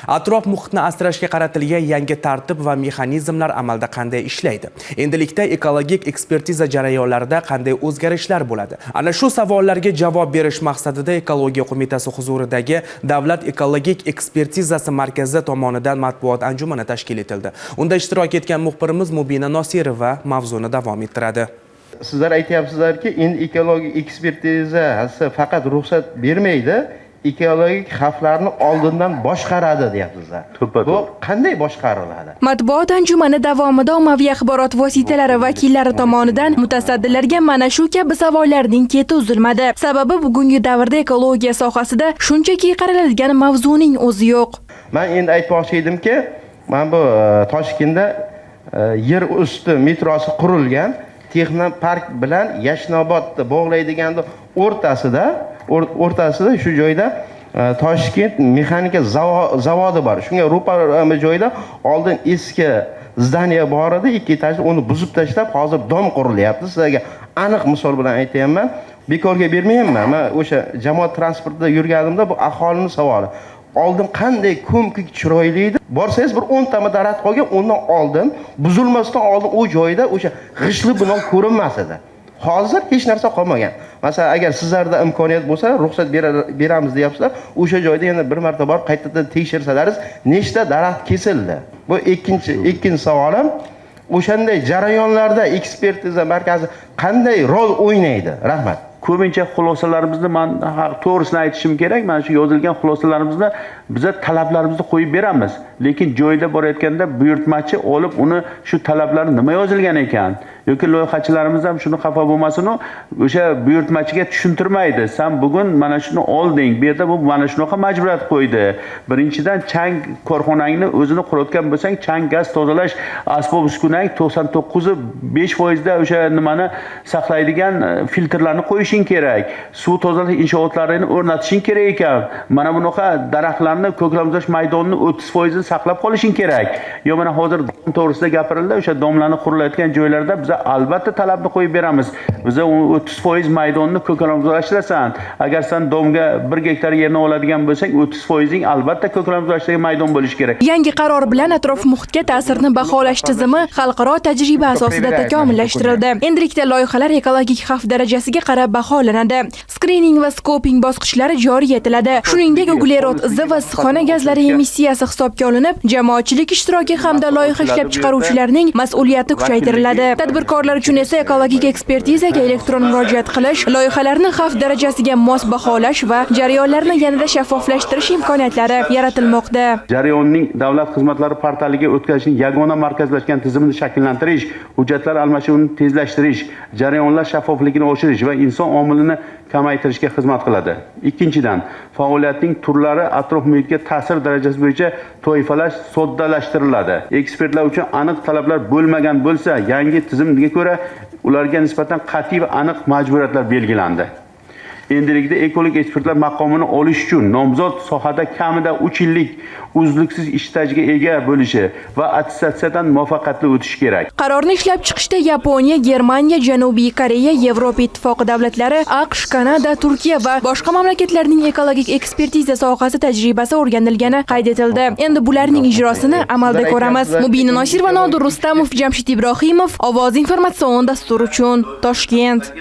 Atrof muhitni asrashga qaratilgan yangi tartib va mexanizmlar amalda qanday ishlaydi? Endilikda ekologik ekspertiza jarayonlarida qanday o'zgarishlar bo'ladi? Ana shu savollarga javob berish maqsadida Ekologiya qo'mitasi huzuridagi Davlat ekologik ekspertizasi markazi tomonidan matbuot anjumani tashkil etildi. Unda ishtirok etgan muxbirimiz Mubina Nosirova mavzuni davom ettiradi. Sizlar aytyapsizlarki, endi ekologik ekspertizasi faqat ruxsat bermaydi, ekologik xavflarni oldindan boshqaradi deyapsizlar. Bu qanday boshqariladi? Matbuot anjumani davomida ommaviy axborot vositalari vakillari tomonidan mutasaddilarga mana shu kabi savollarning keti uzilmadi. Sababi bugungi davrda ekologiya sohasida shunchaki qaraladigan mavzuning o'zi yo'q. Men endi aytmoqchi edimki, men bu Toshkentda yer usti metrosi qurilgan, Texnopark bilan Yashnobodni bog'laydigan o'rtasida shu joyda Toshkent mexanika zavodi bor. Shunga ro'para joyda oldin eski zdaniya bor edi, ikki etajli, uni buzib tashlab, hozir dom qurilyapti. Sizlarga aniq misol bilan aytayapman. Bekorga bermayman. Men o'sha jamoat transportida yurganimda bu aholining savoli. Oldin qanday ko'mkik chiroyli edi. Borsangiz bir 10 ta daraxt qolgan, undan oldin buzilmasdan oldin u joyda o'sha g'ishli bino ko'rinmas edi. Hozir hech narsa qolmagan. Masalan, agar sizlarda imkoniyat bo'lsa, ruxsat beramiz deyapsizlar, o'sha joyda yana bir marta borib qaytadan tekshirsangiz, nechta daraxt kesildi? Bu ikkinchi savolim, o'shanday jarayonlarda ekspertiza markazi qanday rol o'ynaydi? Rahmat. Ko'pincha xulosalarimizni men to'g'risini aytishim kerak. Mana shu yozilgan xulosalarimizni biz talablarimizni qo'yib beramiz. Lekin joyda borayotganda buyurtmachi olib uni shu talablarni nima yozilgan ekan yoki loyihachilarimiz ham shuni xafa bo'lmasin, o'sha buyurtmachiga tushuntirmaydi. Sen bugun mana shuni olding, bu yerda bu mana shunaqa majburiyat qo'ydi. Birinchidan chang korxonangni o'zini qurayotgan bo'lsang, chang gaz tozalash asbob uskunang 99.5% da o'sha nimani saqlaydigan filtrlarni qo'yishing kerak. Suv tozalash inshootlarini o'rnatishing kerak ekan. Mana bunaqa daraxtlarni, ko'kalamzor maydonni 30% ni saqlab qolishing kerak. Yo mana hozir to'g'risida gapirildi, o'sha domlarni qurilayotgan joylarda biz albatta talabni qo'yib beramiz. Biz 30% maydonni ko'kalamzorlashtirasan. Agar sen domga 1 gektar yerni oladigan bo'lsang, 30% ing albatta ko'kalamzorlashtirgan maydon bo'lishi kerak. Yangi qaror bilan atrof muhitga ta'sirini baholash tizimi xalqaro tajriba asosida takomillashtirildi. Endilikda loyihalar ekologik xavf darajasiga qarab baholanadi. Skrining va skoping bosqichlari joriy etiladi. Shuningdek, uglerod izi va issiqxona gazlari emissiyasi hisobga olinib, jamoatchilik ishtiroki hamda loyiha ishlab chiqaruvchilarning mas'uliyati kuchaytiriladi. Tadbirkorlar uchun esa ekologik ekspertizaga elektron murojaat qilish, loyihalarni xavf darajasiga mos baholash va jarayonlarni yanada shaffoflashtirish imkoniyatlari yaratilmoqda. Jarayonning davlat xizmatlari portaliga o'tkazishning yagona markazlashgan tizimini shakllantirish, hujjatlar almashuvini tezlashtirish, jarayonlar shaffofligini oshirish va inson omilini kamaytirishga xizmat qiladi. Ikkinchidan, faoliyatning turlari atrof muhitga ta'sir darajasi bo'yicha toifalash soddalashtiriladi. Ekspertlar uchun aniq talablar bo'lmagan bo'lsa, yangi tizimga ko'ra ularga nisbatan qat'iy va aniq majburiyatlar belgilandi. Endilikda ekologik ekspertlar maqomini olish uchun nomzod sohada kamida 3 yillik uzluksiz ish stajiga ega bo'lishi va attestatsiyadan muvaffaqiyatli o'tishi kerak. Qarorni ishlab chiqishda Yaponiya, Germaniya, Janubiy Koreya, Yevropa Ittifoqi davlatlari, AQSh, Kanada, Turkiya va boshqa mamlakatlarning ekologik ekspertiza sohasi tajribasi o'rganilgani qayd etildi. Endi bularning ijrosini amalda ko'ramiz. Mubina Nosirova, Nodir Rustamov, Jamshid Ibrohimov, Ovoz informatsion dasturi uchun Toshkent.